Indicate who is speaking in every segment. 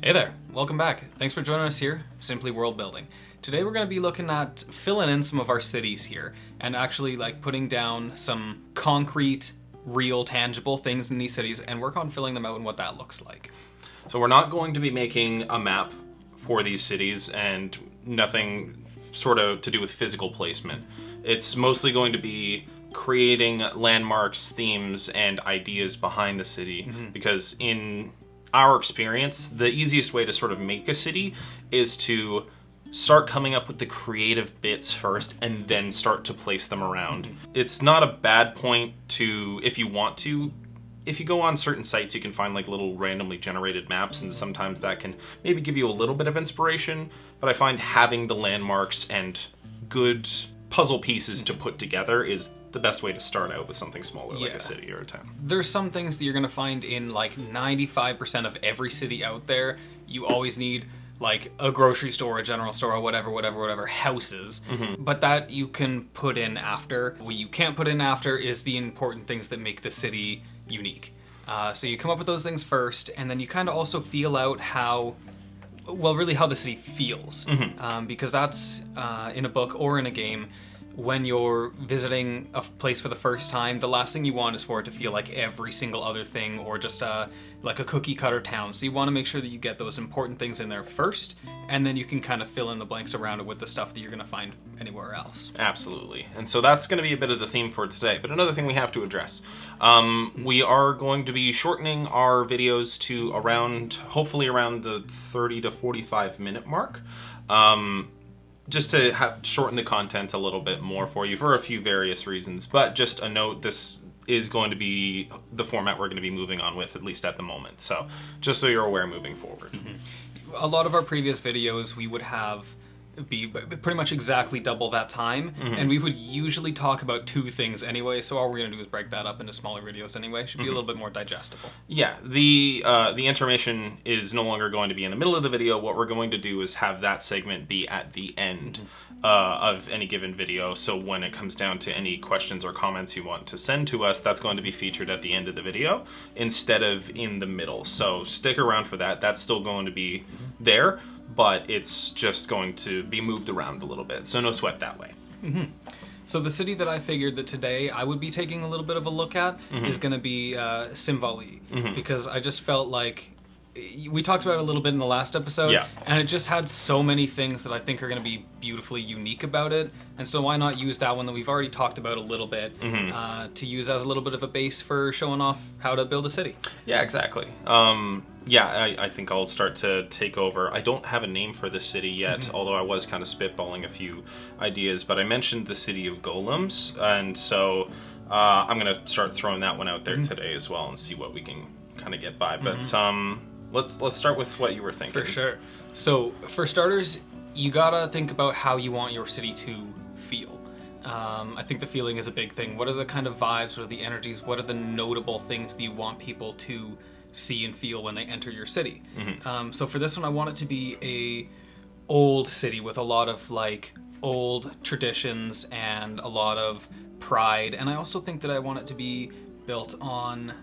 Speaker 1: Hey there, welcome back. Thanks for joining us here, Simply Worldbuilding. Today we're going to be looking at filling in some of our cities here and actually putting down some concrete, real, tangible things in these cities and work on filling them out and what that looks like.
Speaker 2: So we're not going to be making a map for these cities and nothing sort of to do with physical placement. It's mostly going to be creating landmarks, themes, and ideas behind the city because in our experience, the easiest way to sort of make a city is to start coming up with the creative bits first and then start to place them around. It's not a bad point to, if you want to, if you go on certain sites, you can find little randomly generated maps, and sometimes that can maybe give you a little bit of inspiration, but I find having the landmarks and good puzzle pieces to put together is the best way to start out with something smaller like a city or a town.
Speaker 1: There's some things that you're going to find in 95% of every city out there. You always need a grocery store, a general store, or whatever, houses. But that you can put in after. What you can't put in after is the important things that make the city unique. So you come up with those things first, and then you kind of also feel out how the city feels. Because that's, in a book or in a game, when you're visiting a place for the first time, the last thing you want is for it to feel like every single other thing or just like a cookie cutter town. So you want to make sure that you get those important things in there first, and then you can kind of fill in the blanks around it with the stuff that you're going to find anywhere else.
Speaker 2: Absolutely. And so that's going to be a bit of the theme for today. But another thing we have to address, we are going to be shortening our videos to hopefully around the 30 to 45 minute mark. Just to shorten the content a little bit more for you for a few various reasons. But just a note, this is going to be the format we're going to be moving on with, at least at the moment. So just so you're aware moving forward.
Speaker 1: A lot of our previous videos we would have be pretty much exactly double that time, and we would usually talk about two things anyway, so all we're going to do is break that up into smaller videos anyway. Should be a little bit more digestible.
Speaker 2: Yeah, the intermission is no longer going to be in the middle of the video. What we're going to do is have that segment be at the end of any given video, so when it comes down to any questions or comments you want to send to us, that's going to be featured at the end of the video instead of in the middle. So stick around for that. That's still going to be there, but it's just going to be moved around a little bit, so no sweat that way.
Speaker 1: So the city that I figured that today I would be taking a little bit of a look at is going to be Simply, because I just felt like we talked about it a little bit in the last episode, and it just had so many things that I think are going to be beautifully unique about it, and so why not use that one that we've already talked about a little bit to use as a little bit of a base for showing off how to build a city.
Speaker 2: Yeah, exactly. I think I'll start to take over. I don't have a name for this city yet, although I was kind of spitballing a few ideas, but I mentioned the city of golems, and so I'm going to start throwing that one out there today as well and see what we can kind of get by. But let's start with what you were thinking.
Speaker 1: For sure. So for starters, you gotta think about how you want your city to feel. I think the feeling is a big thing. What are the kind of vibes, what are the energies, what are the notable things that you want people to see and feel when they enter your city? So for this one, I want it to be a old city with a lot of old traditions and a lot of pride. And I also think that I want it to be built on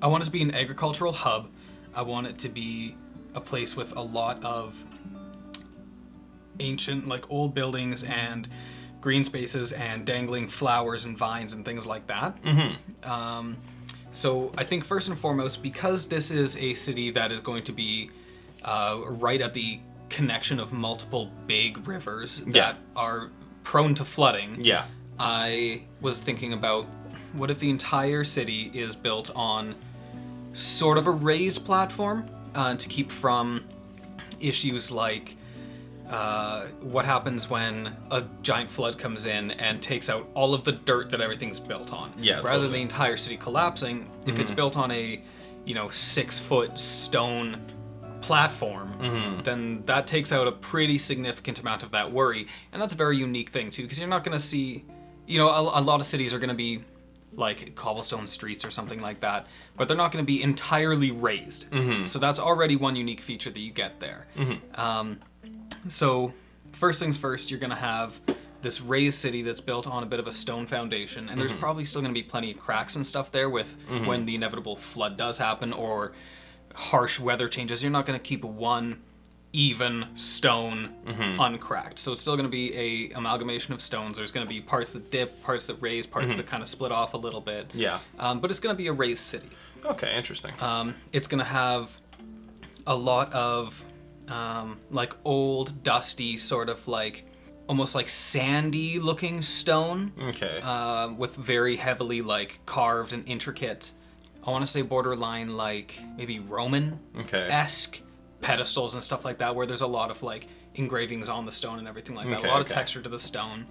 Speaker 1: I want it to be an agricultural hub. I want it to be a place with a lot of ancient, old buildings and green spaces and dangling flowers and vines and things like that. So I think first and foremost, because this is a city that is going to be right at the connection of multiple big rivers that are prone to flooding, I was thinking about what if the entire city is built on sort of a raised platform to keep from issues like what happens when a giant flood comes in and takes out all of the dirt that everything's built on. Rather than the entire city collapsing, if it's built on a 6-foot stone platform, then that takes out a pretty significant amount of that worry, and that's a very unique thing too, because you're not going to see, a lot of cities are going to be cobblestone streets or something like that, but they're not going to be entirely raised. So that's already one unique feature that you get there. So first things first, you're going to have this raised city that's built on a bit of a stone foundation, and there's probably still going to be plenty of cracks and stuff there with when the inevitable flood does happen or harsh weather changes. You're not going to keep one even stone uncracked. So it's still going to be a amalgamation of stones. There's going to be parts that dip, parts that raise, parts that kind of split off a little bit.
Speaker 2: Yeah.
Speaker 1: But it's going to be a raised city.
Speaker 2: Okay, interesting.
Speaker 1: It's going to have a lot of like old, dusty, sort of like almost like sandy looking stone.
Speaker 2: Okay.
Speaker 1: With very heavily like carved and intricate, I want to say borderline like maybe Roman-esque pedestals and stuff like that, where there's a lot of like engravings on the stone and everything like that. A lot of texture to the stone.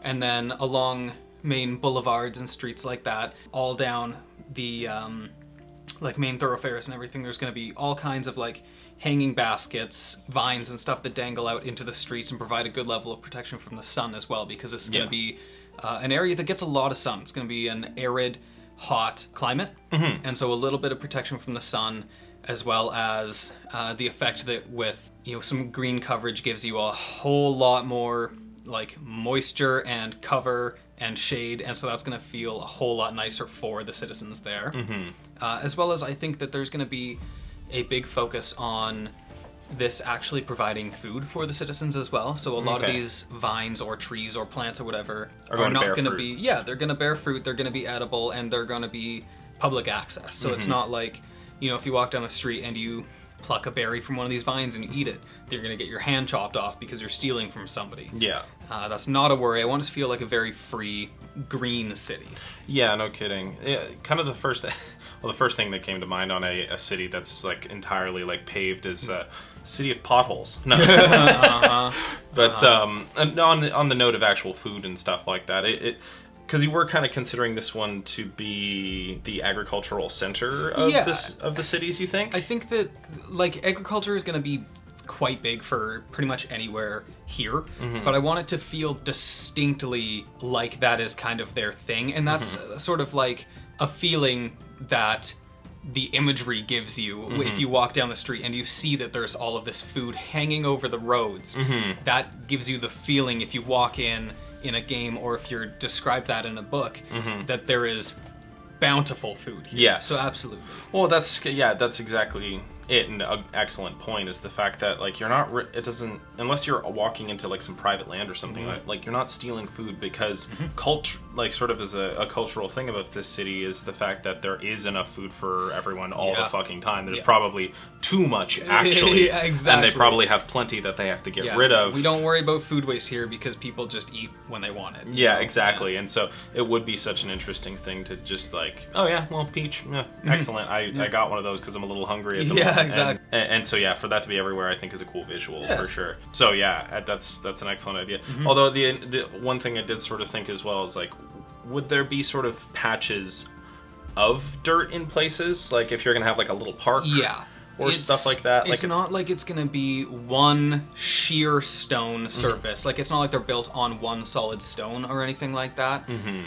Speaker 1: And then along main boulevards and streets like that, all down the like main thoroughfares and everything, there's going to be all kinds of like hanging baskets, vines and stuff that dangle out into the streets and provide a good level of protection from the sun as well, because this is going to be an area that gets a lot of sun. It's going to be an arid, hot climate, and so a little bit of protection from the sun, as well as the effect that with some green coverage gives you a whole lot more like moisture and cover and shade, and so that's going to feel a whole lot nicer for the citizens there. As well as I think that there's going to be a big focus on this actually providing food for the citizens as well. So a lot of these vines or trees or plants or whatever are not going to be, they're going to bear fruit, they're going to be edible, and they're going to be public access. So it's not like, if you walk down the street and you pluck a berry from one of these vines and you eat it, you're going to get your hand chopped off because you're stealing from somebody. Yeah. That's not a worry. I want it to feel like a very free, green city.
Speaker 2: Yeah, no kidding. Yeah, kind of the first thing that came to mind on a city that's like entirely like paved is city of potholes. No. But on the note of actual food and stuff like that, because you were kind of considering this one to be the agricultural center of the cities, you think?
Speaker 1: I think that like agriculture is going to be quite big for pretty much anywhere here, but I want it to feel distinctly like that is kind of their thing, and that's sort of like a feeling that the imagery gives you if you walk down the street and you see that there's all of this food hanging over the roads. That gives you the feeling, if you walk in a game or if you're described that in a book, that there is bountiful food here. Yeah. So absolutely.
Speaker 2: Well, that's exactly it. And an excellent point is the fact that like you're not it doesn't, unless you're walking into like some private land or something, like you're not stealing food, because culture, like sort of as a cultural thing about this city, is the fact that there is enough food for everyone all the fucking time. There's probably too much actually. Exactly. And they probably have plenty that they have to get rid of.
Speaker 1: We don't worry about food waste here because people just eat when they want it.
Speaker 2: Yeah, exactly. And so it would be such an interesting thing to just like, oh yeah, well, peach, excellent. I got one of those because I'm a little hungry at the moment.
Speaker 1: Exactly.
Speaker 2: And so for that to be everywhere, I think is a cool visual for sure. So that's an excellent idea. Although the one thing I did sort of think as well is like, would there be sort of patches of dirt in places, like if you're gonna have like a little park? Or stuff like that.
Speaker 1: It's not like it's gonna be one sheer stone surface. Like it's not like they're built on one solid stone or anything like that.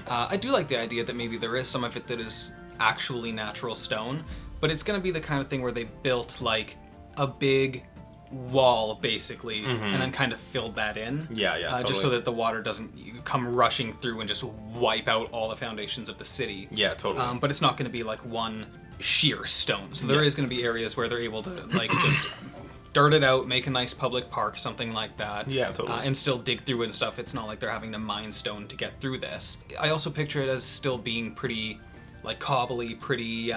Speaker 1: I do like the idea that maybe there is some of it that is actually natural stone, but it's gonna be the kind of thing where they built like a big wall basically and then kind of filled that in. Totally. Just so that the water doesn't come rushing through and just wipe out all the foundations of the city.
Speaker 2: Totally.
Speaker 1: But it's not going to be like one sheer stone. So there is going to be areas where they're able to like just dirt it out, make a nice public park, something like that.
Speaker 2: Totally.
Speaker 1: And still dig through it and stuff. It's not like they're having to mine stone to get through this. I also picture it as still being pretty like cobbly, pretty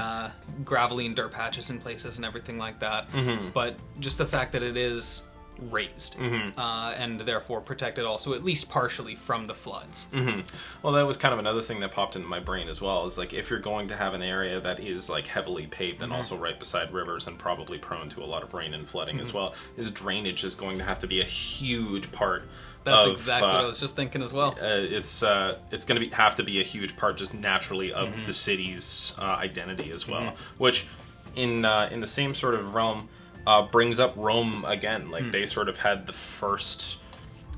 Speaker 1: gravelly and dirt patches in places and everything like that. But just the fact that it is raised and therefore protected also at least partially from the floods.
Speaker 2: Well, that was kind of another thing that popped into my brain as well, is like if you're going to have an area that is like heavily paved and also right beside rivers and probably prone to a lot of rain and flooding as well, is drainage is going to have to be a huge part.
Speaker 1: That's exactly what I was just thinking as well.
Speaker 2: It's going to have to be a huge part just naturally of the city's identity as well, which in the same sort of realm brings up Rome again. Like they sort of had the first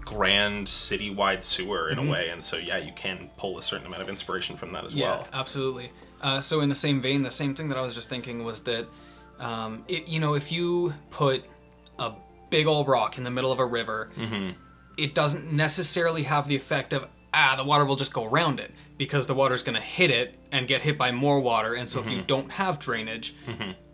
Speaker 2: grand citywide sewer in a way, and so you can pull a certain amount of inspiration from that as well.
Speaker 1: Yeah, absolutely. So in the same vein, the same thing that I was just thinking was that if you put a big old rock in the middle of a river, it doesn't necessarily have the effect of, the water will just go around it, because the water's going to hit it and get hit by more water, and so if you don't have drainage,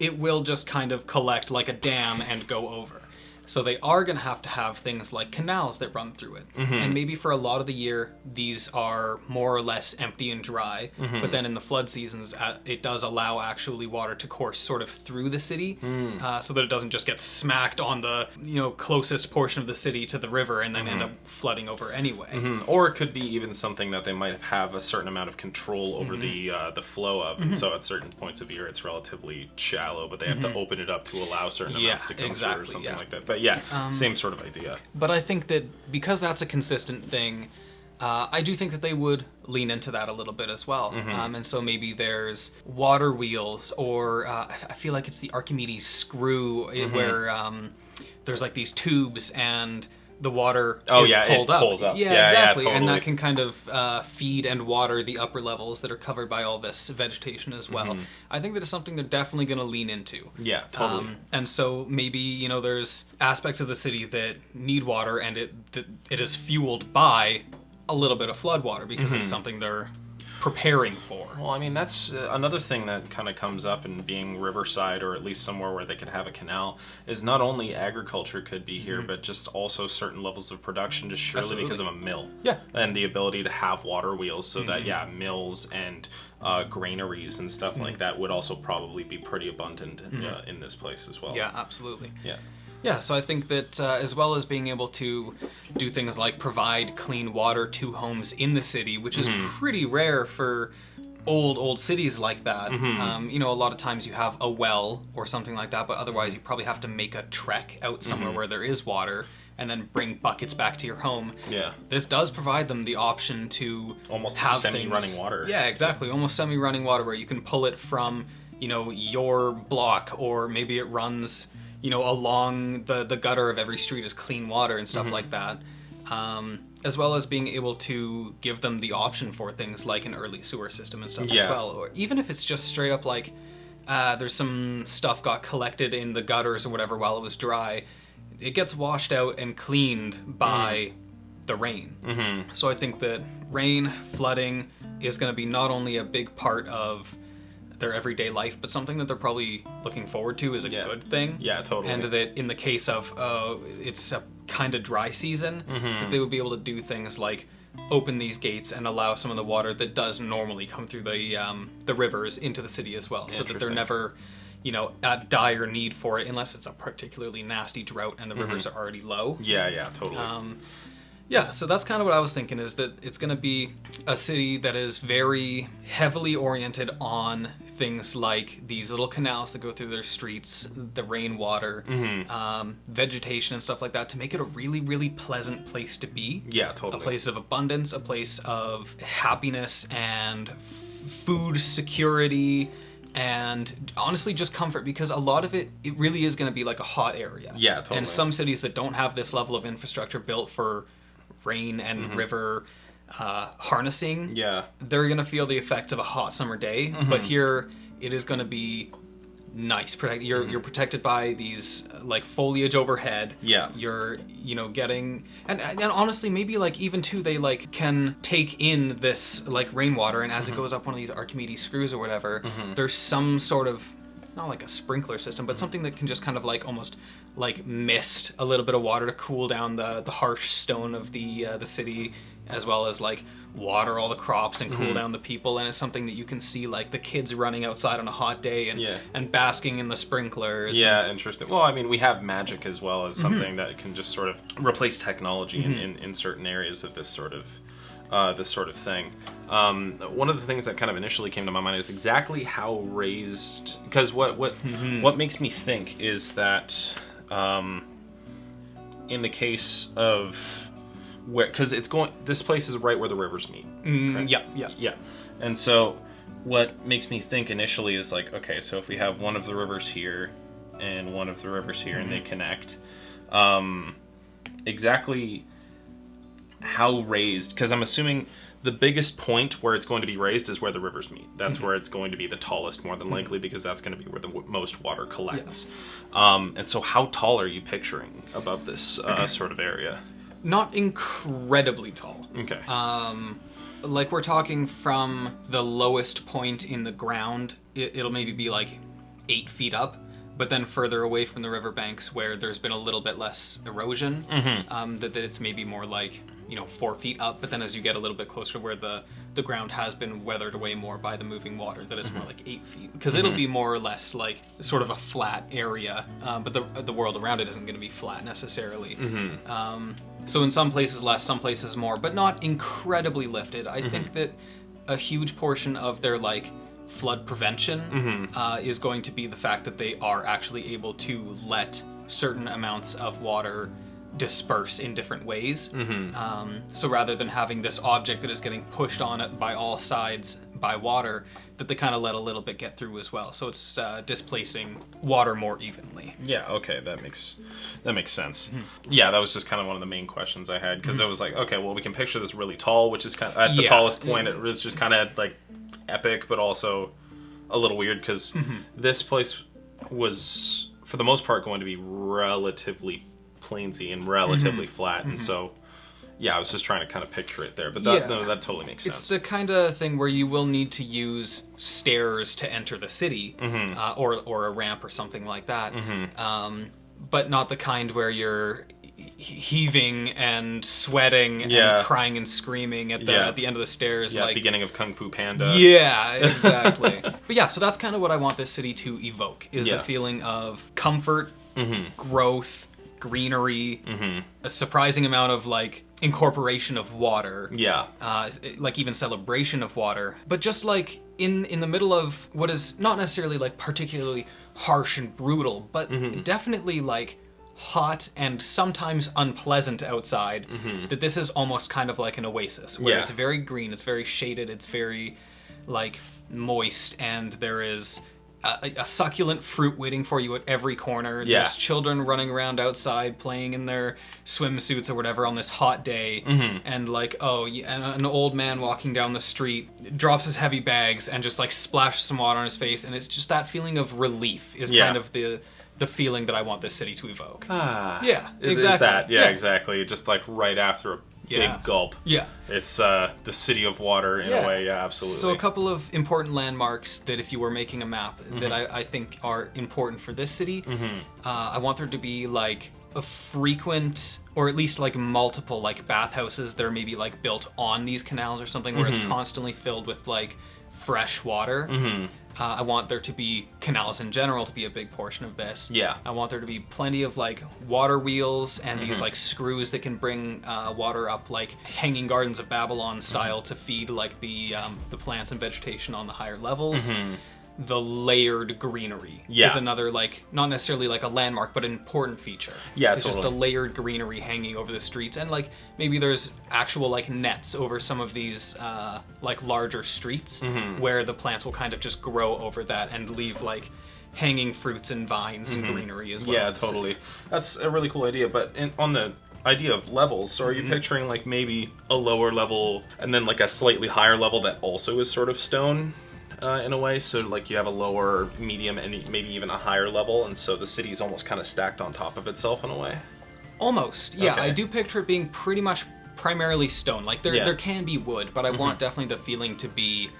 Speaker 1: it will just kind of collect like a dam and go over. So they are going to have things like canals that run through it. And maybe for a lot of the year, these are more or less empty and dry. But then in the flood seasons, it does allow actually water to course sort of through the city, so that it doesn't just get smacked on the closest portion of the city to the river and then end up flooding over anyway.
Speaker 2: Or it could be even something that they might have a certain amount of control over the flow of. And so at certain points of year, it's relatively shallow, but they have to open it up to allow certain amounts to come through or something like that. But yeah, same sort of idea.
Speaker 1: But I think that because that's a consistent thing, I do think that they would lean into that a little bit as well. And so maybe there's water wheels, or I feel like it's the Archimedes screw, where there's like these tubes and the water is pulled up.
Speaker 2: Pulls up.
Speaker 1: Yeah, exactly.
Speaker 2: Totally.
Speaker 1: And that can kind of feed and water the upper levels that are covered by all this vegetation as well. I think that is something they're definitely going to lean into.
Speaker 2: Yeah, totally.
Speaker 1: And so maybe, there's aspects of the city that need water, and it is fueled by a little bit of flood water, because it's something they're preparing for.
Speaker 2: Well, I mean, that's another thing that kind of comes up in being riverside, or at least somewhere where they could have a canal, is not only agriculture could be here, but just also certain levels of production, just surely because of a mill.
Speaker 1: Yeah.
Speaker 2: And the ability to have water wheels, so that, mills and granaries and stuff like that would also probably be pretty abundant in this place as well.
Speaker 1: Yeah, absolutely.
Speaker 2: Yeah.
Speaker 1: Yeah, so I think that as well as being able to do things like provide clean water to homes in the city, which is pretty rare for old cities like that. A lot of times you have a well or something like that, but otherwise you probably have to make a trek out somewhere where there is water and then bring buckets back to your home.
Speaker 2: Yeah.
Speaker 1: This does provide them the option to
Speaker 2: almost
Speaker 1: have
Speaker 2: semi-running water.
Speaker 1: Yeah, exactly. Almost semi-running water, where you can pull it from, your block, or maybe it runs along the gutter of every street as clean water and stuff like that. As well as being able to give them the option for things like an early sewer system and stuff as well. Or even if it's just straight up like, there's some stuff got collected in the gutters or whatever while it was dry, it gets washed out and cleaned by the rain. So I think that rain, flooding is going to be not only a big part of their everyday life, but something that they're probably looking forward to is a good thing.
Speaker 2: Yeah, totally.
Speaker 1: And that in the case of it's a kind of dry season, that they would be able to do things like open these gates and allow some of the water that does normally come through the rivers into the city as well, so that they're never at dire need for it, unless it's a particularly nasty drought and the rivers are already low.
Speaker 2: Yeah, totally.
Speaker 1: Yeah, so that's kind of what I was thinking, is that it's going to be a city that is very heavily oriented on things like these little canals that go through their streets, the rainwater, vegetation and stuff like that, to make it a really, really pleasant place to be.
Speaker 2: Yeah, totally.
Speaker 1: A place of abundance, a place of happiness and food security, and honestly just comfort, because a lot of it really is going to be like a hot area.
Speaker 2: Yeah, totally.
Speaker 1: And some cities that don't have this level of infrastructure built for rain and river harnessing, they're going to feel the effects of a hot summer day. But here it is going to be nice. You're protected by these like foliage overhead.
Speaker 2: Yeah.
Speaker 1: You're getting and honestly maybe like even too they like can take in this like rainwater, and as it goes up one of these Archimedes screws or whatever, there's some sort of, not like a sprinkler system, but something that can just kind of like almost like mist a little bit of water to cool down the harsh stone of the city, as well as like water all the crops and cool down the people. And it's something that you can see like the kids running outside on a hot day and basking in the sprinklers.
Speaker 2: Yeah, interesting. Well, I mean, we have magic as well as something that can just sort of replace technology in certain areas of this sort of thing. One of the things that kind of initially came to my mind is exactly how raised, because what makes me think is that in the case of where, because this place is right where the rivers meet. Yeah. And so what makes me think initially is like, okay, so if we have one of the rivers here and one of the rivers here and they connect, exactly how raised, because I'm assuming the biggest point where it's going to be raised is where the rivers meet. That's where it's going to be the tallest, more than likely, because that's going to be where the most water collects. And so how tall are you picturing above this sort of area?
Speaker 1: Not incredibly tall.
Speaker 2: Okay.
Speaker 1: Like we're talking from the lowest point in the ground, it'll maybe be like 8 feet up, but then further away from the riverbanks where there's been a little bit less erosion, that it's maybe more like, 4 feet up, but then as you get a little bit closer to where the ground has been weathered away more by the moving water, that it's more like 8 feet. Because it'll be more or less like sort of a flat area, but the world around it isn't going to be flat necessarily. So in some places less, some places more, but not incredibly lifted. I think that a huge portion of their like flood prevention is going to be the fact that they are actually able to let certain amounts of water disperse in different ways. So rather than having this object that is getting pushed on it by all sides by water, that they kind of let a little bit get through as well. So it's displacing water more evenly.
Speaker 2: Yeah, okay, that makes sense. Yeah, that was just kind of one of the main questions I had, because I was like, okay, well, we can picture this really tall, which is kind of, at the tallest point, it was just kind of like epic, but also a little weird, because this place was, for the most part, going to be relatively plainsy and relatively flat, and so yeah, I was just trying to kind of picture it there, but that totally makes sense.
Speaker 1: It's the kind of thing where you will need to use stairs to enter the city, or a ramp or something like that, but not the kind where you're heaving and sweating and crying and screaming at the end of the stairs, like
Speaker 2: beginning of Kung Fu Panda.
Speaker 1: Yeah, exactly. But yeah, so that's kind of what I want this city to evoke, is the feeling of comfort, growth, greenery, a surprising amount of like incorporation of water, like even celebration of water, but just like in the middle of what is not necessarily like particularly harsh and brutal, but definitely like hot and sometimes unpleasant outside, that this is almost kind of like an oasis where it's very green, it's very shaded, it's very like moist, and there is a succulent fruit waiting for you at every corner. There's children running around outside playing in their swimsuits or whatever on this hot day, and like and an old man walking down the street drops his heavy bags and just like splashes some water on his face, and it's just that feeling of relief is kind of the feeling that I want this city to evoke. Yeah, exactly.
Speaker 2: Exactly. Just like right after a big gulp. Yeah. It's the city of water in a way, absolutely.
Speaker 1: So a couple of important landmarks that if you were making a map that I think are important for this city, I want there to be like a frequent, or at least like multiple like bathhouses that are maybe like built on these canals or something, where it's constantly filled with like fresh water. I want there to be canals in general to be a big portion of this. Yeah. I want there to be plenty of like water wheels and these like screws that can bring water up, like hanging gardens of Babylon style, to feed like the plants and vegetation on the higher levels. The layered greenery is another, like, not necessarily like a landmark, but an important feature. Yeah, it's just the layered greenery hanging over the streets, and like maybe there's actual like nets over some of these like larger streets where the plants will kind of just grow over that and leave like hanging fruits and vines and greenery as well.
Speaker 2: Yeah, totally. That's a really cool idea. But on the idea of levels, so are you picturing like maybe a lower level and then like a slightly higher level that also is sort of stone? In a way, so like you have a lower, medium, and maybe even a higher level, and so the city's almost kind of stacked on top of itself in a way?
Speaker 1: Almost, yeah. Okay. I do picture it being pretty much primarily stone. Like there can be wood, but I want definitely the feeling to be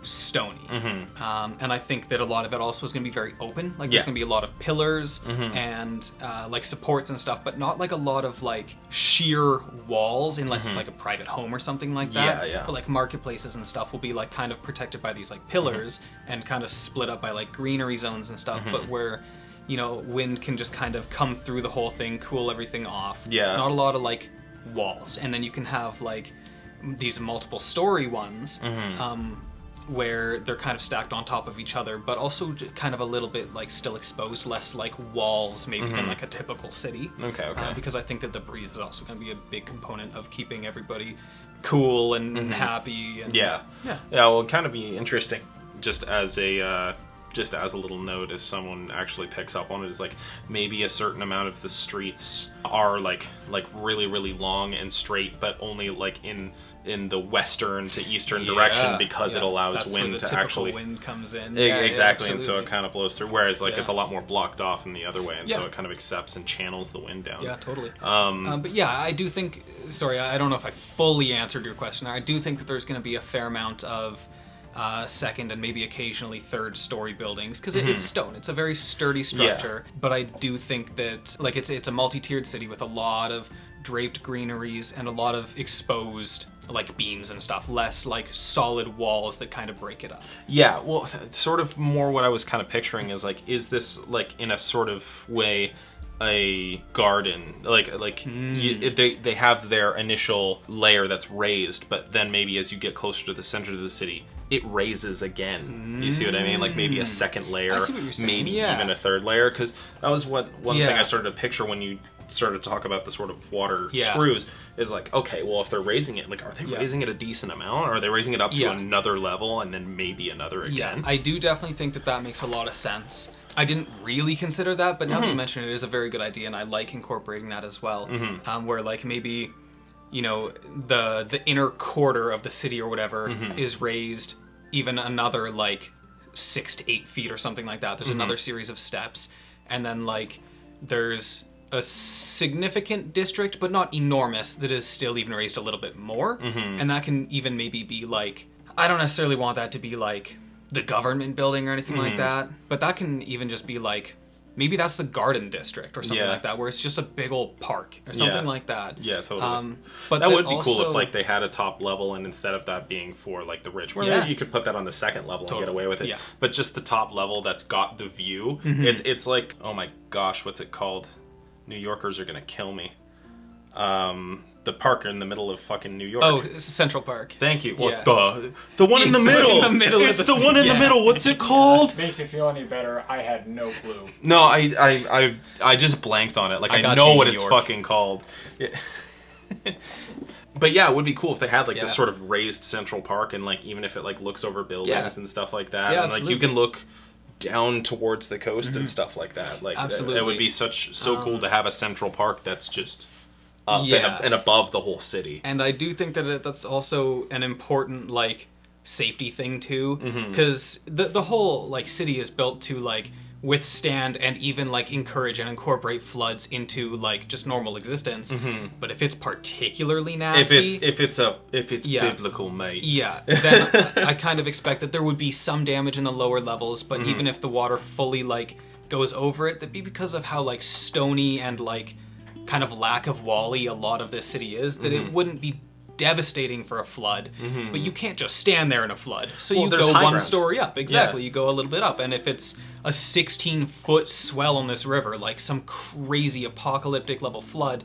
Speaker 1: stony. And I think that a lot of it also is going to be very open. Like there's going to be a lot of pillars and like supports and stuff, but not like a lot of like sheer walls, unless it's like a private home or something like that. But like marketplaces and stuff will be like kind of protected by these like pillars and kind of split up by like greenery zones and stuff, but where, you know, wind can just kind of come through the whole thing, cool everything off. Yeah. Not a lot of like walls. And then you can have like these multiple story ones, where they're kind of stacked on top of each other, but also kind of a little bit like still exposed, less like walls maybe than like a typical city. Okay. Because I think that the breeze is also going to be a big component of keeping everybody cool and happy. And,
Speaker 2: yeah, well, it'd kind of be interesting just as a little note, if someone actually picks up on it, is like maybe a certain amount of the streets are like really, really long and straight, but only like in in the western to eastern direction because it allows
Speaker 1: that's
Speaker 2: wind
Speaker 1: where the
Speaker 2: to actually
Speaker 1: wind comes in.
Speaker 2: Exactly, and so it kind of blows through. Whereas like
Speaker 1: Yeah.
Speaker 2: it's a lot more blocked off in the other way, and so
Speaker 1: Yeah.
Speaker 2: it kind of accepts and channels the wind down.
Speaker 1: Yeah, totally. But yeah, I do think. Sorry, I don't know if I fully answered your question. I do think that there's going to be a fair amount of second and maybe occasionally third story buildings because it's stone. It's a very sturdy structure. But I do think that like it's a multi-tiered city with a lot of draped greeneries and a lot of exposed like beams and stuff, less like solid walls that kind of break it up.
Speaker 2: Yeah, well, sort of more what I was kind of picturing is like, is this like in a sort of way a garden, like they have their initial layer that's raised, but then maybe as you get closer to the center of the city, it raises again. You see what I mean? Like maybe a second layer,
Speaker 1: I see what you're saying.
Speaker 2: maybe even a third layer, because that was one thing I started to picture when you started to talk about the sort of water screws, is like, okay, well, if they're raising it, like, are they raising it a decent amount, or are they raising it up to another level and then maybe another again?
Speaker 1: Yeah, I do definitely think that makes a lot of sense. I didn't really consider that, but now that you mention it, it is a very good idea, and I like incorporating that as well. Where like maybe, you know, the inner quarter of the city or whatever is raised even another like 6 to 8 feet or something like that. There's another series of steps, and then like there's a significant district, but not enormous, that is still even raised a little bit more, and that can even maybe be like, I don't necessarily want that to be like the government building or anything like that, but that can even just be like, maybe that's the garden district or something like that, where it's just a big old park or something like that.
Speaker 2: Yeah, totally.
Speaker 1: But
Speaker 2: that would be cool if like they had a top level, and instead of that being for like the rich, where maybe you could put that on the second level and get away with it. Yeah. But just the top level that's got the view. It's like, oh my gosh, what's it called? New Yorkers are gonna kill me. The park in the middle of fucking New York.
Speaker 1: Oh, Central Park.
Speaker 2: Thank you. Well, the one in the middle. It's the one in the middle. What's it called?
Speaker 3: Makes you feel any better? I had no clue.
Speaker 2: No, I just blanked on it. Like I know what it's fucking called. Yeah. But yeah, it would be cool if they had like this sort of raised Central Park, and like even if it like looks over buildings and stuff like that, and like you can look down towards the coast and stuff like that. Like it would be so cool to have a Central Park that's just up and above the whole city. And
Speaker 1: I do think that that's also an important like safety thing too, because the whole like city is built to like withstand and even like encourage and incorporate floods into like just normal existence. But if it's particularly nasty,
Speaker 2: if it's biblical, mate,
Speaker 1: then I kind of expect that there would be some damage in the lower levels, but even if the water fully like goes over it, that'd be because of how like stony and like kind of lack of wally a lot of this city is, that it wouldn't be devastating for a flood, but you can't just stand there in a flood. So you go one story up. Exactly. You go a little bit up. And if it's a 16-foot swell on this river, like some crazy apocalyptic level flood,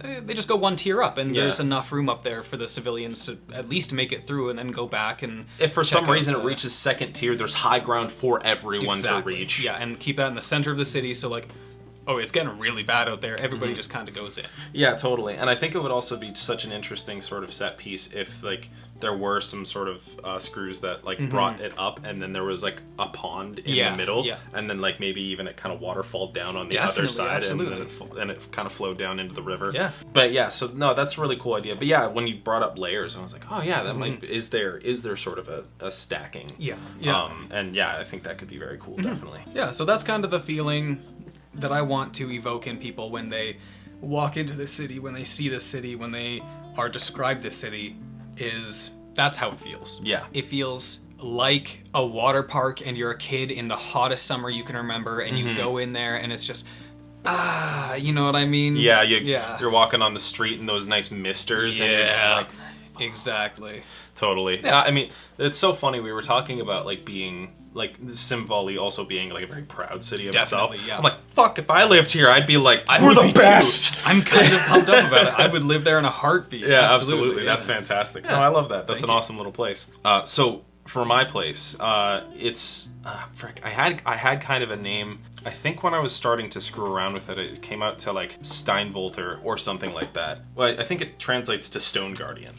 Speaker 1: they just go one tier up, and there's enough room up there for the civilians to at least make it through and then go back and
Speaker 2: if for some reason it reaches second tier, there's high ground for everyone to reach.
Speaker 1: Yeah, and keep that in the center of the city, so like, oh, it's getting really bad out there, everybody just kind of goes in.
Speaker 2: Yeah, totally. And I think it would also be such an interesting sort of set piece if like there were some sort of screws that like brought it up, and then there was like a pond in the middle, and then like maybe even it kind of waterfalled down on the other side, and then it kind of flowed down into the river.
Speaker 1: Yeah.
Speaker 2: But yeah, so no, that's a really cool idea. But yeah, when you brought up layers, I was like, oh yeah, that might is there sort of a stacking?
Speaker 1: Yeah.
Speaker 2: And yeah, I think that could be very cool, definitely.
Speaker 1: Yeah, so that's kind of the feeling that I want to evoke in people when they walk into the city, when they see the city, when they are described this city, is that's how it feels.
Speaker 2: Yeah.
Speaker 1: It feels like a water park, and you're a kid in the hottest summer you can remember, and you go in there and it's just, you know what I mean?
Speaker 2: Yeah, you're walking on the street in those nice misters, and you're just like...
Speaker 1: Exactly.
Speaker 2: Totally. Yeah. I mean, it's so funny. We were talking about like being like Sim Valley also being like a very proud city of itself.
Speaker 1: Yeah.
Speaker 2: I'm like, fuck, if I lived here, I'd be like, we're the best.
Speaker 1: I'm kind of pumped up about it. I would live there in a heartbeat.
Speaker 2: Yeah, absolutely. That's fantastic. Yeah. No, I love that. That's an awesome little place. So for my place, it's I had kind of a name. I think when I was starting to screw around with it, it came out to like Steinvolter or something like that. Well, I think it translates to Stone Guardian.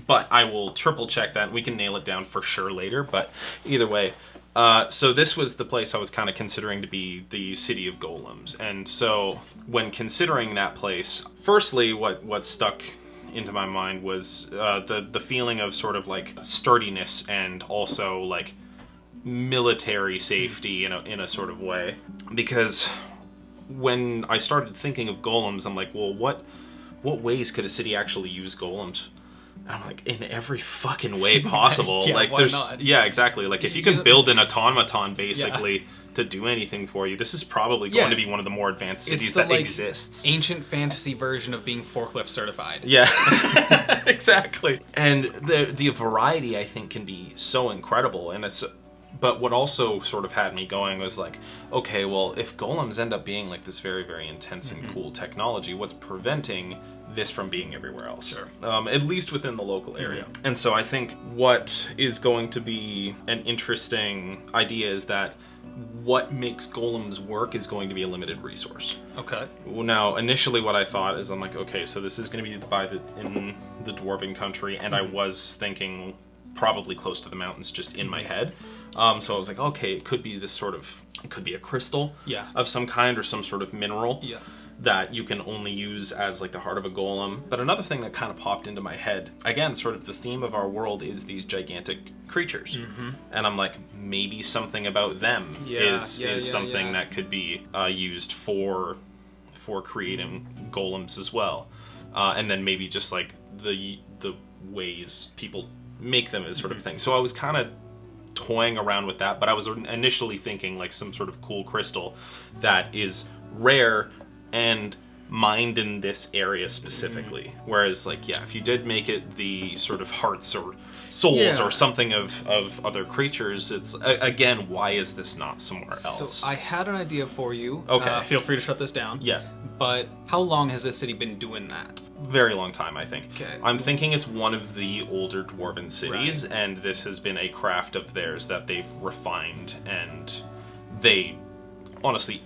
Speaker 2: But I will triple check that. We can nail it down for sure later, but either way. So this was the place I was kind of considering to be the city of golems. And so when considering that place, firstly, what stuck into my mind was the feeling of sort of like sturdiness and also like military safety in a sort of way. Because when I started thinking of golems, I'm like, well, what ways could a city actually use golems? And I'm like, in every fucking way possible.
Speaker 1: Yeah,
Speaker 2: like
Speaker 1: why
Speaker 2: there's
Speaker 1: not?
Speaker 2: Yeah, exactly. Like if you can build an automaton basically to do anything for you, this is probably going to be one of the more advanced cities that exists.
Speaker 1: Ancient fantasy version of being forklift certified.
Speaker 2: Yeah. Exactly. And the variety, I think, can be so incredible. And but what also sort of had me going was like, okay, well, if golems end up being like this very, very intense and cool technology, what's preventing this from being everywhere else?
Speaker 1: Sure.
Speaker 2: At least within the local area. And so I think what is going to be an interesting idea is that what makes golems work is going to be a limited resource.
Speaker 1: Okay.
Speaker 2: Well, now, initially what I thought is I'm like, okay, so this is going to be in the dwarven country, and I was thinking probably close to the mountains just in my head. So I was like, okay, it could be a crystal of some kind or some sort of mineral that you can only use as like the heart of a golem. But another thing that kind of popped into my head, again, sort of the theme of our world is these gigantic creatures. And I'm like, maybe something about them is something that could be used for creating golems as well. And then maybe just like the ways people make them as sort of thing. So I was kind of toying around with that, but I was initially thinking like some sort of cool crystal that is rare and mined in this area specifically. Whereas like, if you did make it the sort of hearts or souls or something of other creatures, it's again, why is this not somewhere else?
Speaker 1: So I had an idea for you.
Speaker 2: Okay.
Speaker 1: Feel free to shut this down.
Speaker 2: Yeah.
Speaker 1: But how long has this city been doing that?
Speaker 2: Very long time, I think.
Speaker 1: Okay.
Speaker 2: I'm thinking it's one of the older dwarven cities, and this has been a craft of theirs that they've refined, and they honestly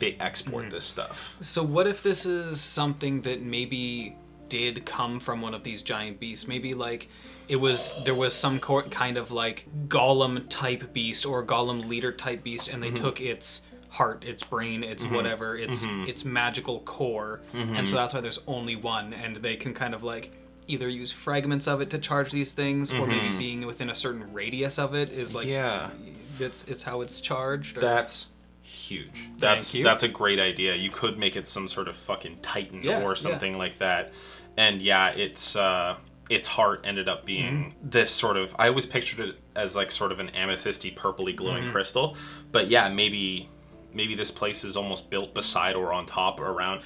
Speaker 2: they export this stuff.
Speaker 1: So what if this is something that maybe did come from one of these giant beasts? Maybe like there was some kind of like golem type beast or golem leader type beast, and they took its heart, its brain, its whatever, its magical core, and so that's why there's only one, and they can kind of like either use fragments of it to charge these things, or maybe being within a certain radius of it is like it's how it's charged. Or...
Speaker 2: That's huge. That's a great idea. You could make it some sort of fucking titan or something like that, and its heart ended up being this sort of, I always pictured it as like sort of an amethysty purpley glowing crystal, but maybe this place is almost built beside or on top or around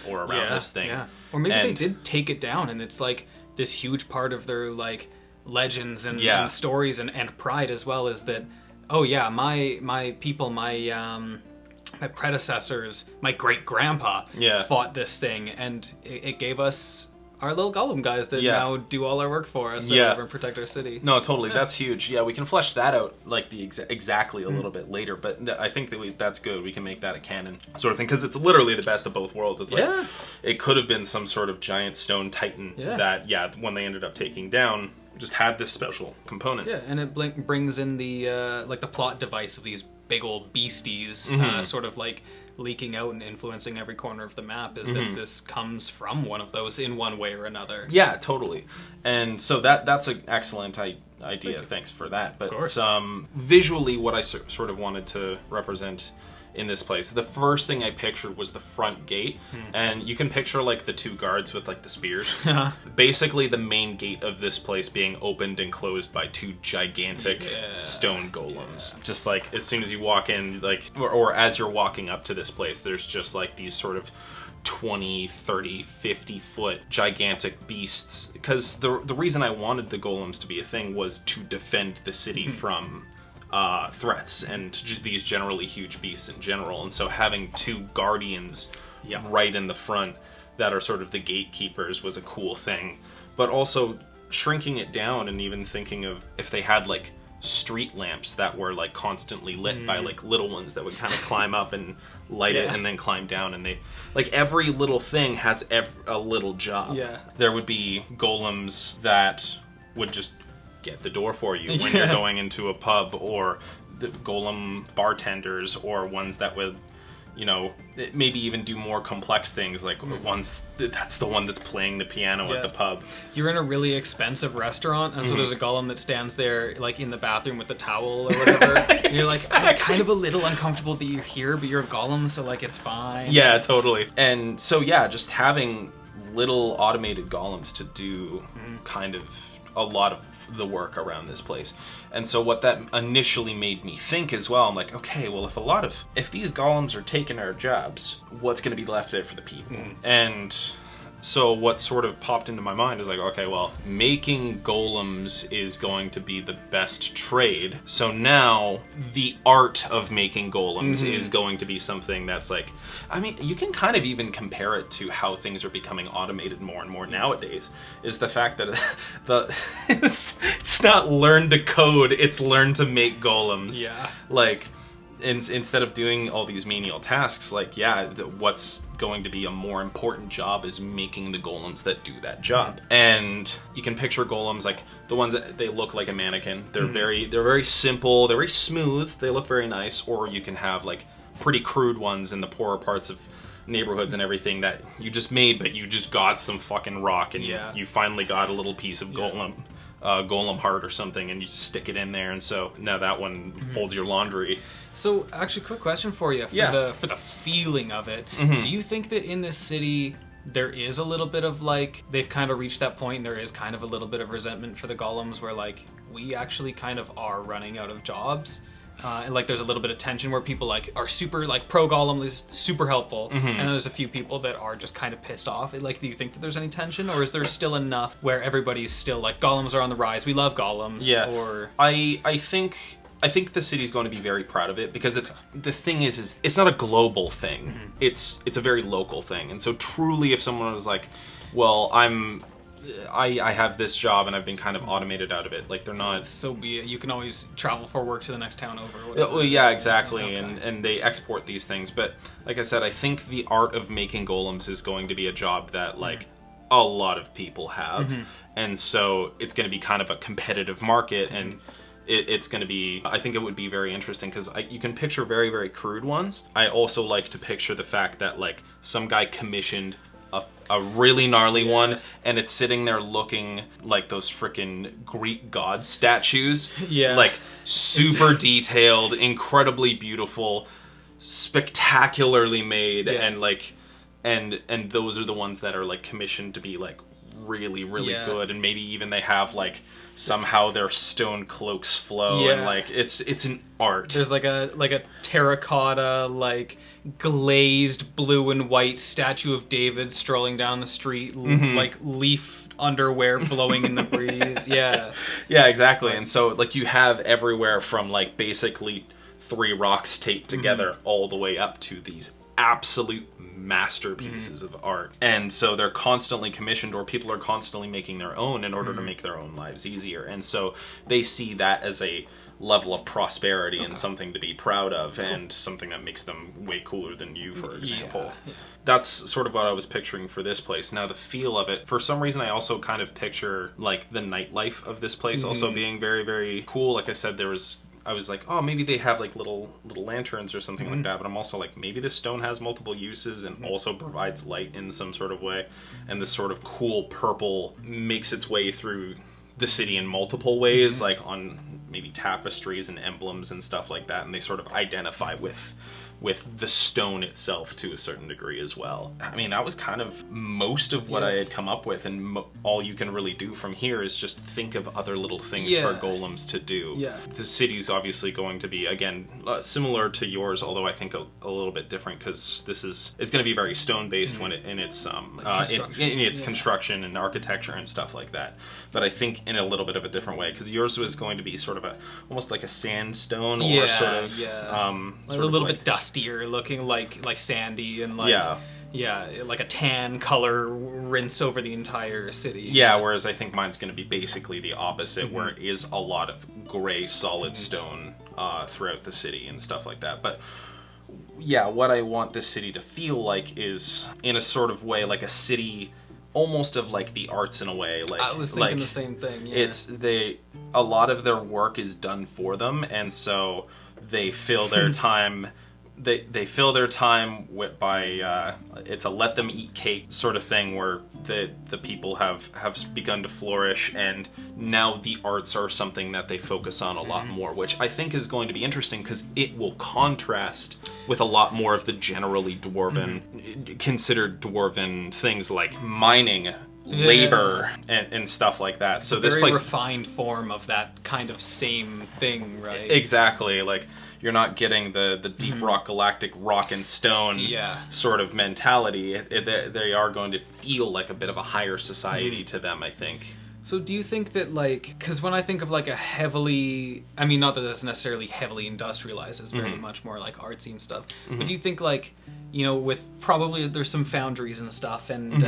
Speaker 2: this thing. Yeah.
Speaker 1: Or maybe they did take it down and it's like this huge part of their like legends and stories and pride as well, is that, oh yeah, my people, my predecessors, my great grandpa fought this thing, and it gave us our little golem guys that now do all our work for us and protect our city.
Speaker 2: No, totally. That's huge. Yeah, we can flesh that out like exactly a little bit later, but I think that's good. We can make that a canon sort of thing, because it's literally the best of both worlds. It's like it could have been some sort of giant stone titan that when they ended up taking down, just had this special component.
Speaker 1: Yeah, and it brings in the like the plot device of these big old beasties sort of like leaking out and influencing every corner of the map, is that this comes from one of those in one way or another.
Speaker 2: Yeah, totally. And so that's an excellent idea. Thanks for that. But
Speaker 1: of course.
Speaker 2: Visually, what I sort of wanted to represent in this place, the first thing I pictured was the front gate, and you can picture like the two guards with like the spears. Basically the main gate of this place being opened and closed by two gigantic stone golems. Just like as soon as you walk in, like or as you're walking up to this place, there's just like these sort of 20, 30, 50 foot gigantic beasts, because the reason I wanted the golems to be a thing was to defend the city from threats and these generally huge beasts in general. And so having two guardians right in the front that are sort of the gatekeepers was a cool thing. But also shrinking it down and even thinking of if they had like street lamps that were like constantly lit by like little ones that would kind of climb up and light it and then climb down, and they like every little thing has a little job. There would be golems that would just get the door for you when you're going into a pub, or the golem bartenders, or ones that would maybe even do more complex things, like that's the one that's playing the piano at the pub.
Speaker 1: You're in a really expensive restaurant, and so there's a golem that stands there, like, in the bathroom with the towel or whatever. And you're like, I'm kind of a little uncomfortable that you're here, but you're a golem, so, like, it's fine.
Speaker 2: Yeah, totally. And so, yeah, just having little automated golems to do kind of a lot of the work around this place. And so what that initially made me think as well, I'm like, okay, well, if these golems are taking our jobs, what's going to be left there for the people? And so what sort of popped into my mind is like, okay, well, making golems is going to be the best trade. So now the art of making golems is going to be something that's like, I mean, you can kind of even compare it to how things are becoming automated more and more nowadays, is the fact that it's not learn to code, it's learn to make golems.
Speaker 1: Yeah.
Speaker 2: Like, instead of doing all these menial tasks, like, what's going to be a more important job is making the golems that do that job. And you can picture golems like the ones that they look like a mannequin. They're very simple, they're very smooth, they look very nice. Or you can have like pretty crude ones in the poorer parts of neighborhoods and everything that you just made, but you just got some fucking rock and you finally got a little piece of golem heart or something, and you just stick it in there, and so now that one folds your laundry.
Speaker 1: So, actually, quick question for you, for the feeling of it. Do you think that in this city there is a little bit of, like, they've kind of reached that point and there is kind of a little bit of resentment for the golems where, like, we actually kind of are running out of jobs? And, like, there's a little bit of tension where people, like, are super, like, pro-golem is super helpful, and then there's a few people that are just kind of pissed off. Like, do you think that there's any tension, or is there still enough where everybody's still, like, golems are on the rise, we love golems?
Speaker 2: Yeah.
Speaker 1: Or...
Speaker 2: I think the city's going to be very proud of it, because the thing is it's not a global thing. It's a very local thing. And so truly, if someone was like, well, I have this job and I've been kind of automated out of it, like, they're not...
Speaker 1: So be it. You can always travel for work to the next town over or whatever.
Speaker 2: Well, yeah, exactly.
Speaker 1: Okay.
Speaker 2: And they export these things. But like I said, I think the art of making golems is going to be a job that, like, a lot of people have. And so it's going to be kind of a competitive market, and it's going to be, I think it would be very interesting, because you can picture very, very crude ones. I also like to picture the fact that, like, some guy commissioned a really gnarly one, and it's sitting there looking like those freaking Greek god statues. Like, super detailed, incredibly beautiful, spectacularly made, and like, and those are the ones that are, like, commissioned to be, like, really, really good, and maybe even they have, like, somehow their stone cloaks flow, and, like, it's an art.
Speaker 1: There's like a terracotta, like, glazed blue and white statue of David strolling down the street, like, leaf underwear blowing in the breeze. Yeah,
Speaker 2: exactly. And so, like, you have everywhere from, like, basically 3 rocks taped together all the way up to these absolute masterpieces of art. And so they're constantly commissioned, or people are constantly making their own in order to make their own lives easier. And so they see that as a level of prosperity and something to be proud of, and something that makes them way cooler than you, for example. That's sort of what I was picturing for this place. Now, the feel of it, for some reason, I also kind of picture, like, the nightlife of this place also being very, very cool. Like I said, I was like, oh, maybe they have, like, little lanterns or something like that, but I'm also like, maybe this stone has multiple uses and also provides light in some sort of way, and this sort of cool purple makes its way through the city in multiple ways, like on maybe tapestries and emblems and stuff like that, and they sort of identify with the stone itself to a certain degree as well. I mean, that was kind of most of what I had come up with, and all you can really do from here is just think of other little things for golems to do. The city's obviously going to be, again, similar to yours, although I think a little bit different, because it's going to be very stone based when in its construction and architecture and stuff like that. But I think in a little bit of a different way, because yours was going to be sort of almost like a sandstone, or sort of
Speaker 1: a little bit dustier looking, like sandy, and like like a tan color rinse over the entire city.
Speaker 2: Whereas I think mine's going to be basically the opposite, where it is a lot of gray solid stone throughout the city and stuff like that. But what I want this city to feel like is, in a sort of way, like a city almost of, like, the arts in a way. Like,
Speaker 1: I was thinking the same thing.
Speaker 2: A lot of their work is done for them, and so they fill their time they fill their time by it's a let them eat cake sort of thing, where the people have begun to flourish, and now the arts are something that they focus on a lot more, which I think is going to be interesting because it will contrast with a lot more of the generally dwarven, considered dwarven things like mining, labor, and stuff like that. So this
Speaker 1: very
Speaker 2: place,
Speaker 1: refined form of that kind of same thing, right?
Speaker 2: Exactly. Like, you're not getting the deep rock galactic rock and stone sort of mentality. They are going to feel like a bit of a higher society to them, I think.
Speaker 1: So do you think that, like, because when I think of like a heavily, I mean, not that it's necessarily heavily industrialized, it's very much more like artsy and stuff, but do you think, like, you know, with probably there's some foundries and stuff and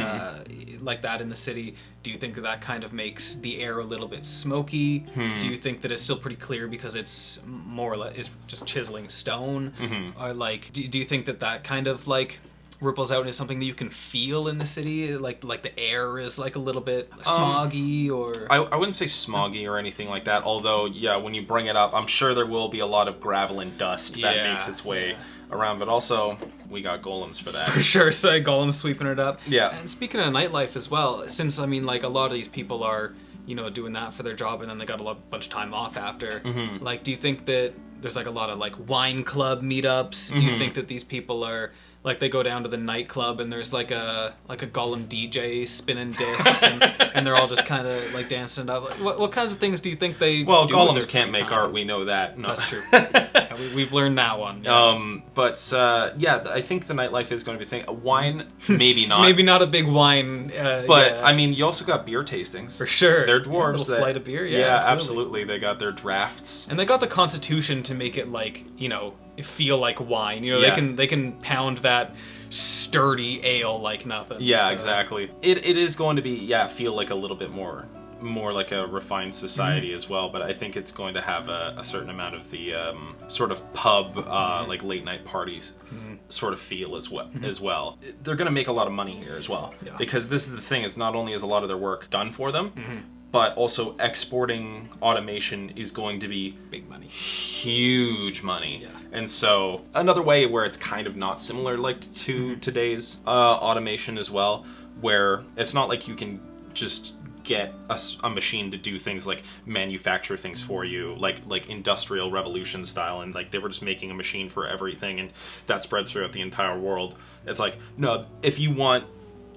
Speaker 1: like that in the city, do you think that kind of makes the air a little bit smoky? Do you think that it's still pretty clear because it's more or less is just chiseling stone? Or like, do you think that kind of like ripples out into something that you can feel in the city, like the air is like a little bit smoggy? Or
Speaker 2: I wouldn't say smoggy or anything like that, although when you bring it up, I'm sure there will be a lot of gravel and dust that makes its way around, but also we got golems for that.
Speaker 1: For sure, so golems sweeping it up.
Speaker 2: Yeah.
Speaker 1: And speaking of nightlife as well, since I mean, like, a lot of these people are, you know, doing that for their job and then they got a bunch of time off after, like, do you think that there's like a lot of like wine club meetups? Do you think that these people are like, they go down to the nightclub and there's like a golem DJ spinning discs and they're all just kind of like dancing it up? Like, what kinds of things do you think they do
Speaker 2: golems can't make art, we know that. No.
Speaker 1: That's true. We've learned that one.
Speaker 2: But I think the nightlife is going to be a thing. Wine, maybe not.
Speaker 1: Maybe not a big wine.
Speaker 2: But I mean, you also got beer tastings.
Speaker 1: For sure.
Speaker 2: They're dwarves.
Speaker 1: A little flight of beer.
Speaker 2: Yeah, absolutely. They got their drafts.
Speaker 1: And they got the constitution to make it, like, you know, feel like wine. You know, they can pound that sturdy ale like nothing.
Speaker 2: Yeah, so. Exactly. It is going to be feel like a little bit more like a refined society as well, but I think it's going to have a certain amount of the sort of pub like late night parties sort of feel as well. They're going to make a lot of money here as well, because this is the thing, is not only is a lot of their work done for them, but also exporting automation is going to be
Speaker 1: big money,
Speaker 2: huge money. And so another way where it's kind of not similar like to today's automation as well, where it's not like you can just get a machine to do things like manufacture things for you, like industrial revolution style, and like they were just making a machine for everything and that spread throughout the entire world. It's like, no, if you want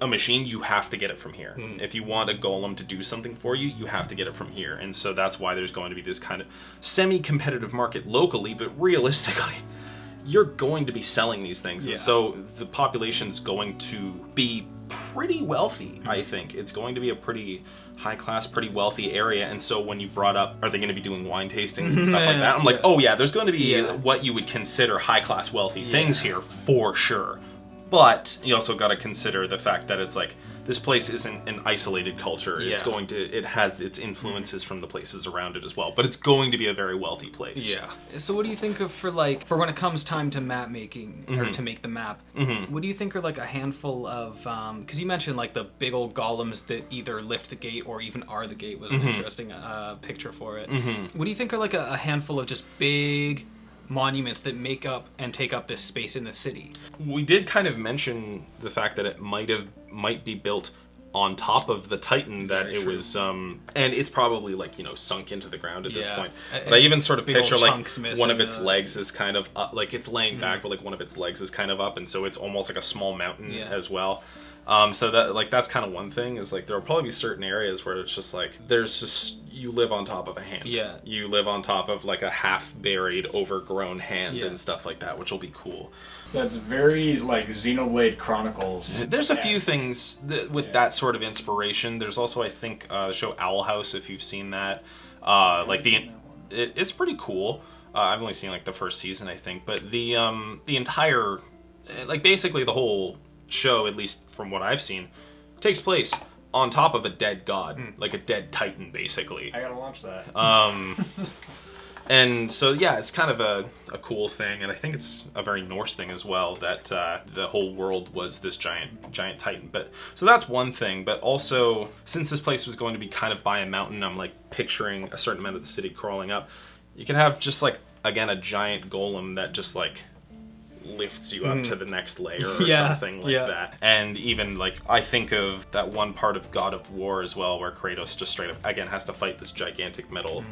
Speaker 2: a machine, you have to get it from here. If you want a golem to do something for you, you have to get it from here. And so that's why there's going to be this kind of semi-competitive market locally, but realistically, you're going to be selling these things. And so the population's going to be pretty wealthy, I think. It's going to be a pretty high class, pretty wealthy area. And so when you brought up, are they going to be doing wine tastings and stuff like that? I'm like, oh yeah, there's going to be what you would consider high class wealthy things here for sure. But you also got to consider the fact that it's like, this place isn't an isolated culture. It's it has its influences from the places around it as well. But it's going to be a very wealthy place.
Speaker 1: Yeah. So what do you think of for when it comes time to map making, or to make the map, what do you think are like a handful of, because you mentioned like the big old golems that either lift the gate or even are the gate was an interesting picture for it. What do you think are like a handful of just big monuments that make up and take up this space in the city?
Speaker 2: We did kind of mention the fact that it might be built on top of the Titan that it was, and it's probably like, you know, sunk into the ground at this point. But I even sort of picture like one of its legs is kind of up, like it's laying back, but like one of its legs is kind of up, and so it's almost like a small mountain as well. So that, like, that's kind of one thing, is like there will probably be certain areas where it's just like there's just, you live on top of a hand. Yeah. You live on top of like a half buried, overgrown hand and stuff like that, which will be cool.
Speaker 3: That's very like Xenoblade Chronicles.
Speaker 2: There's a few things with that sort of inspiration. There's also, I think, the show Owl House, if you've seen that. It's pretty cool. I've only seen like the first season, I think, but the entire, like basically the whole show, at least from what I've seen, takes place on top of a dead god, like a dead titan, basically.
Speaker 3: I gotta watch that.
Speaker 2: And so yeah, it's kind of a cool thing, and I think it's a very Norse thing as well, that the whole world was this giant titan. But so that's one thing, but also since this place was going to be kind of by a mountain, I'm like picturing a certain amount of the city crawling up. You could have just like, again, a giant golem that just like lifts you up to the next layer or
Speaker 1: Yeah,
Speaker 2: something like that. And even like I think of that one part of God of War as well, where Kratos just straight up again has to fight this gigantic metal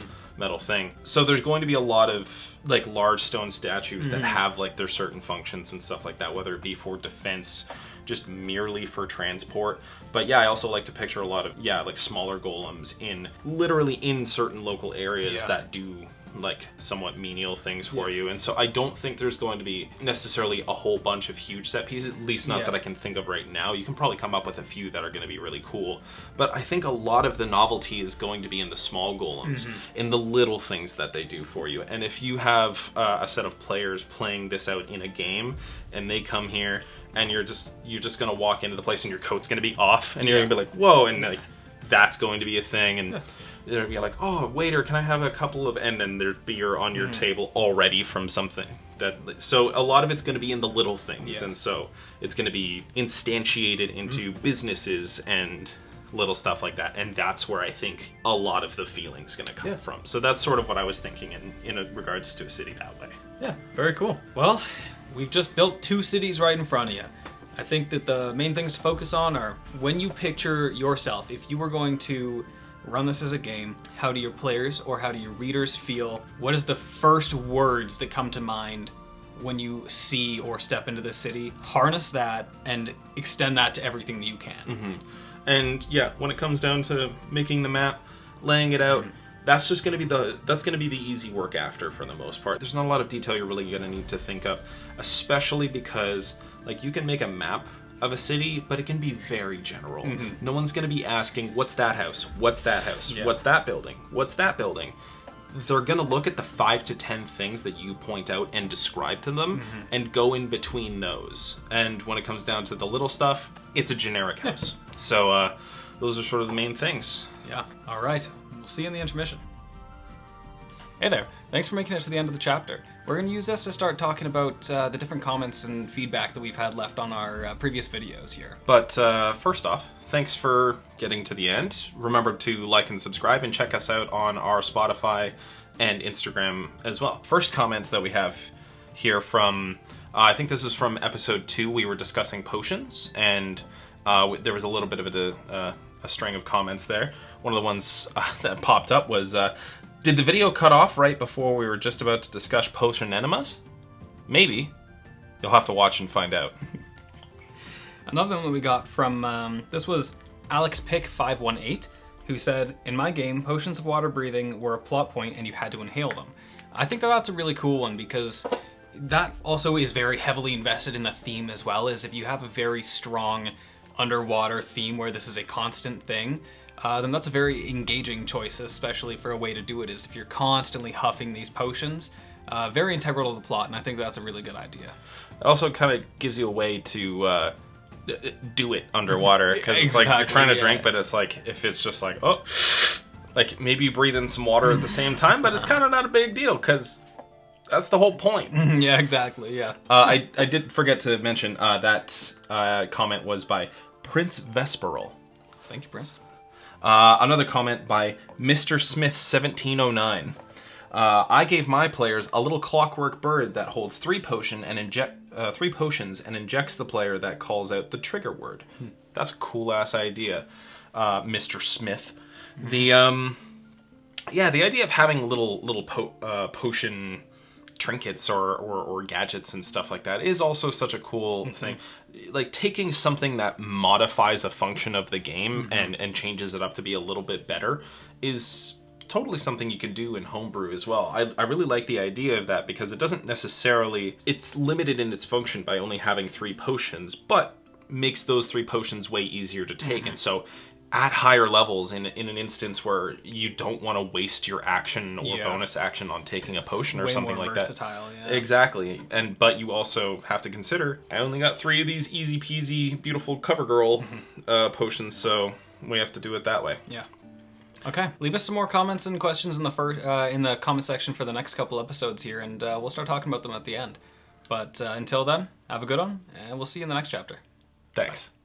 Speaker 2: thing. So there's going to be a lot of like large stone statues that have like their certain functions and stuff like that, whether it be for defense, just merely for transport. But yeah, I also like to picture a lot of like smaller golems in literally in certain local areas that do like somewhat menial things for you. And so I don't think there's going to be necessarily a whole bunch of huge set pieces, at least not that I can think of right now. You can probably come up with a few that are going to be really cool, but I think a lot of the novelty is going to be in the small golems, in the little things that they do for you. And if you have a set of players playing this out in a game and they come here and you're just going to walk into the place and your coat's going to be off and you're going to be like, whoa, and like that's going to be a thing. And they'll be like, oh, waiter, can I have a couple of... And then there's beer on your table already from something. So a lot of it's going to be in the little things. And so it's going to be instantiated into businesses and little stuff like that. And that's where I think a lot of the feeling's going to come from. So that's sort of what I was thinking in regards to a city that way.
Speaker 1: Yeah, very cool. Well, we've just built 2 cities right in front of you. I think that the main things to focus on are when you picture yourself, if you were going to run this as a game, how do your players or how do your readers feel? What is the first words that come to mind when you see or step into this city? Harness that and extend that to everything that you can.
Speaker 2: And yeah, when it comes down to making the map, laying it out, that's just going to be the easy work after for the most part. There's not a lot of detail you're really going to need to think of, especially because like you can make a map of a city, but it can be very general. No one's going to be asking, what's that house? What's that house? What's that building? What's that building? They're going to look at the 5 to 10 things that you point out and describe to them and go in between those. And when it comes down to the little stuff, it's a generic house. So those are sort of the main things.
Speaker 1: Yeah. All right. We'll see you in the intermission. Hey there. Thanks for making it to the end of the chapter. We're going to use this to start talking about the different comments and feedback that we've had left on our previous videos here.
Speaker 2: But first off, thanks for getting to the end. Remember to like and subscribe and check us out on our Spotify and Instagram as well. First comment that we have here from, I think this was from episode 2, we were discussing potions, and there was a little bit of a string of comments there. One of the ones that popped up was, did the video cut off right before we were just about to discuss potion enemas? Maybe. You'll have to watch and find out.
Speaker 1: Another one that we got from, this was AlexPick518, who said, in my game, potions of water breathing were a plot point and you had to inhale them. I think that that's a really cool one because that also is very heavily invested in the theme as well, as if you have a very strong underwater theme where this is a constant thing, then that's a very engaging choice, especially for a way to do it, is if you're constantly huffing these potions. Very integral to the plot, and I think that's a really good idea.
Speaker 2: It also kind of gives you a way to do it underwater, because it's like you're trying to drink, but it's like, if it's just like, oh, like maybe you breathe in some water at the same time, but it's kind of not a big deal, because that's the whole point.
Speaker 1: Yeah, exactly, yeah.
Speaker 2: I did forget to mention that comment was by Prince Vesperal.
Speaker 1: Thank you, Prince.
Speaker 2: Another comment by Mr. Smith 1709. I gave my players a little clockwork bird that holds 3 potions and injects the player that calls out the trigger word. That's a cool ass idea, Mr. Smith. The idea of having little potion trinkets or gadgets and stuff like that is also such a cool thing. Like taking something that modifies a function of the game and changes it up to be a little bit better is totally something you can do in homebrew as well. I really like the idea of that, because it doesn't necessarily, it's limited in its function by only having 3 potions, but makes those 3 potions way easier to take. And so at higher levels, in an instance where you don't want to waste your action or bonus action on taking a potion or something like
Speaker 1: versatile,
Speaker 2: that. Exactly. But you also have to consider, I only got 3 of these easy peasy beautiful CoverGirl potions, so we have to do it that way.
Speaker 1: Yeah. Okay, leave us some more comments and questions in the comment section for the next couple episodes here, and we'll start talking about them at the end. But until then, have a good one, and we'll see you in the next chapter.
Speaker 2: Thanks. Bye.